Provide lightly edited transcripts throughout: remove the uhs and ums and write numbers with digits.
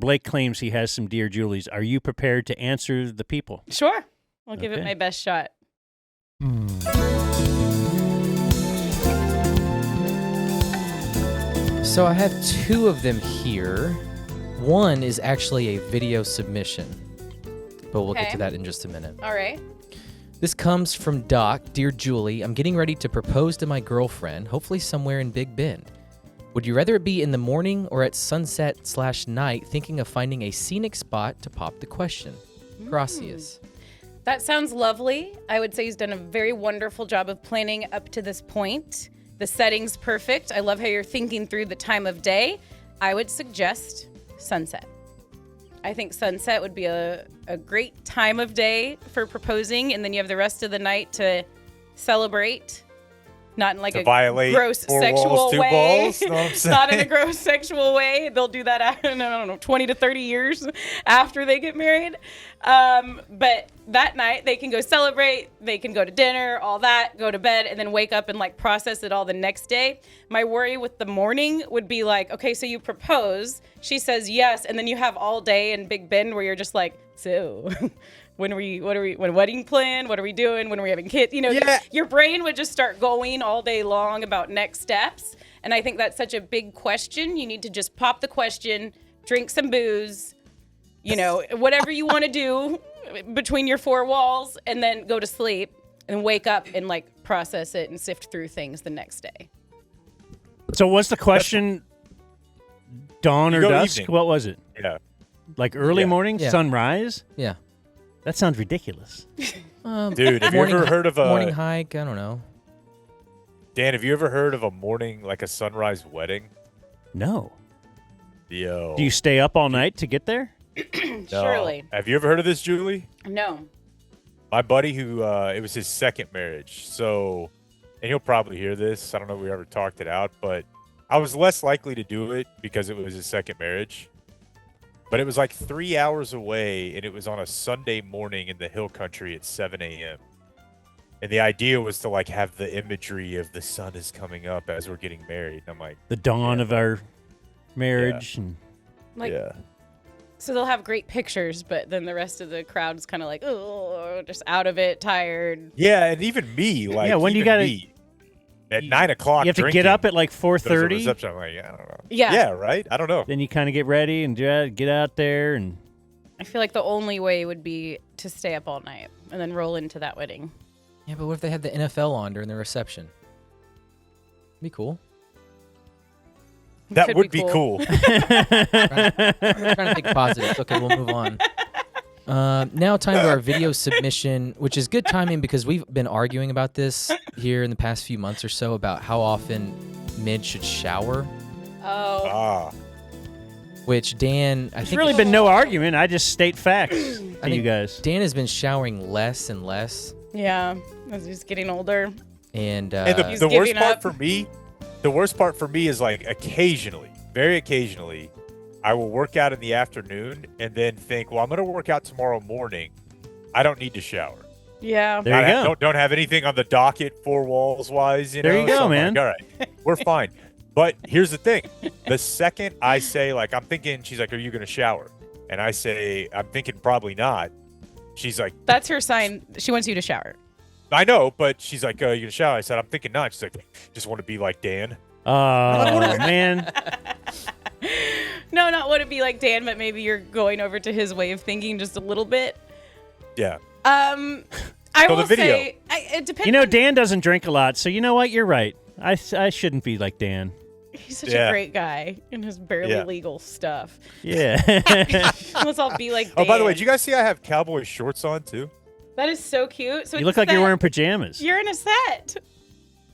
Blake claims he has some Dear Julies. Are you prepared to answer the people? Sure. I'll give it my best shot. So I have two of them here. One is actually a video submission, but we'll get to that in just a minute. All right. This comes from Doc. Dear Julie, I'm getting ready to propose to my girlfriend, hopefully somewhere in Big Bend. Would you rather it be in the morning or at sunset/night, thinking of finding a scenic spot to pop the question? Gracias. That sounds lovely. I would say he's done a very wonderful job of planning up to this point. The setting's perfect. I love how you're thinking through the time of day. I would suggest sunset. I think sunset would be a great time of day for proposing, and then you have the rest of the night to celebrate. Not in like a gross sexual way. Not in a gross sexual way. They'll do that, I don't know, 20 to 30 years after they get married. But that night, they can go celebrate. They can go to dinner, all that, go to bed, and then wake up and like process it all the next day. My worry with the morning would be like, okay, so you propose. She says yes, and then you have all day in Big Bend where you're just like, so... when wedding plan? What are we doing? When are we having kids? You know, your brain would just start going all day long about next steps. And I think that's such a big question. You need to just pop the question, drink some booze, you know, whatever you want to do between your four walls, and then go to sleep and wake up and like process it and sift through things the next day. So was the question dawn or dusk? Evening. What was it? Yeah. Like early morning, sunrise? Yeah. That sounds ridiculous. Dude, have you ever heard of a morning hike? I don't know. Dan, have you ever heard of a morning, like a sunrise wedding? No. Yo. Do you stay up all night to get there? No. Surely. Have you ever heard of this, Julie? No. My buddy who, it was his second marriage. So, and he'll probably hear this. I don't know if we ever talked it out, but I was less likely to do it because it was his second marriage. But it was like 3 hours away, and it was on a Sunday morning in the hill country at 7 a.m. And the idea was to like have the imagery of the sun is coming up as we're getting married. And I'm like, the dawn of our marriage. Yeah. And Like, so they'll have great pictures, but then the rest of the crowd is kind of like, oh, just out of it, tired. Yeah, and even me, like, when you gotta at 9 o'clock, you have to get up at like 4:30. I'm like, I don't know. Yeah, right. I don't know. Then you kind of get ready and get out there, and I feel like the only way would be to stay up all night and then roll into that wedding. Yeah, but what if they had the NFL on during the reception? Be cool. That would be cool. trying to think positive. Okay, we'll move on. Now time to our video submission, which is good timing because we've been arguing about this here in the past few months or so about how often men should shower. Oh. Which Dan, I there's think really been no argument. I just state facts I to you guys. Dan has been showering less and less. Yeah, as he's getting older. And the worst part for me is like occasionally, very occasionally, I will work out in the afternoon and then think, well, I'm going to work out tomorrow morning. I don't need to shower. Yeah. There you go. Don't have anything on the docket, four walls wise. You know? There you go, so man. Like, all right, we're fine. But here's the thing. The second I say, like, I'm thinking, she's like, are you going to shower? And I say, I'm thinking probably not. She's like. That's her sign. She wants you to shower. I know, but she's like, you going to shower? I said, I'm thinking not. She's like, just want to be like Dan. Oh, man. No, not want to be like Dan, but maybe you're going over to his way of thinking just a little bit. Yeah. I So will the video. say, it depends. You know, Dan doesn't drink a lot, so you know what? You're right. I shouldn't be like Dan. He's such a great guy in his barely legal stuff. Yeah. Let's all be like Dan. Oh, by the way, did you guys see I have cowboy shorts on too? That is so cute. So You look like you're wearing pajamas. You're in a set.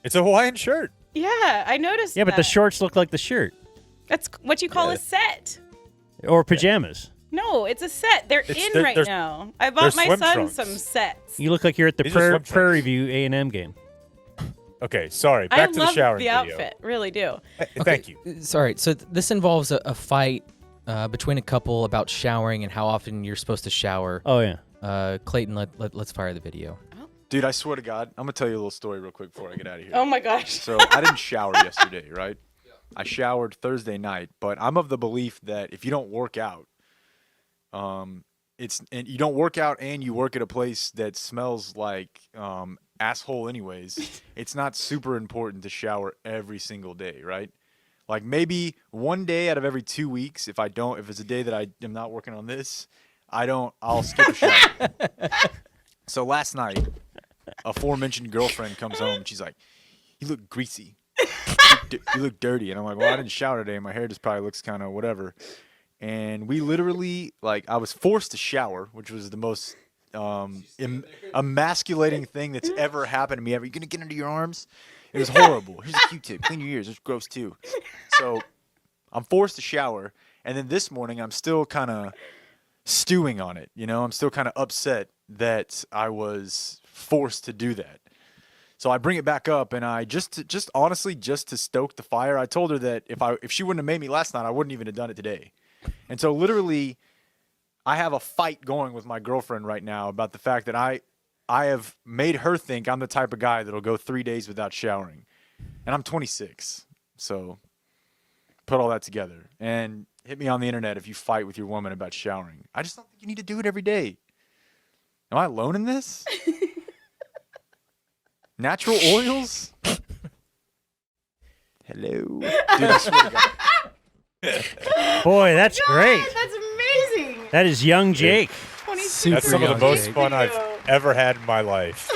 It's a Hawaiian shirt. Yeah, I noticed. Yeah, but the that. shorts look like the shirt. That's what you call a set. Or pajamas. No, it's a set. They're right now. I bought my swim son trunks. some sets. You look like you're at the These are swim Prairie trunks. View A&M game. Okay, sorry. I Back to the love showering the video. outfit. Really do. Thank you. Sorry. So this involves a fight between a couple about showering and how often you're supposed to shower. Oh, yeah. Clayton, let's fire the video. Dude, I swear to God, I'm going to tell you a little story real quick before I get out of here. Oh, my gosh. So I didn't shower yesterday, right? I showered Thursday night, but I'm of the belief that if you don't work out, and you don't work out and you work at a place that smells like asshole anyways. It's not super important to shower every single day, right? Like maybe one day out of every 2 weeks, if it's a day that I am not working on this, I'll skip a shower. So last night, aforementioned girlfriend comes home and she's like, "You look greasy. You look dirty." And I'm like, "Well, I didn't shower today. My hair just probably looks kind of whatever." And we literally, like, I was forced to shower, which was the most emasculating thing that's ever happened to me ever. You gonna get into your arms? It was horrible. Here's a Q-tip. Clean your ears. It's gross too. So I'm forced to shower. And then this morning, I'm still kind of stewing on it. You know, I'm still kind of upset that I was forced to do that. So I bring it back up, and I just honestly, just to stoke the fire, I told her that if she wouldn't have made me last night, I wouldn't even have done it today. And so literally, I have a fight going with my girlfriend right now about the fact that I have made her think I'm the type of guy that'll go 3 days without showering. And I'm 26. So put all that together. And hit me on the internet if you fight with your woman about showering. I just don't think you need to do it every day. Am I alone in this? Natural oils? Hello? Dude, I swear to God. Boy, that's great. That's amazing. That is young Jake. 22. Super That's some of the young most Jake. fun I've ever had in my life.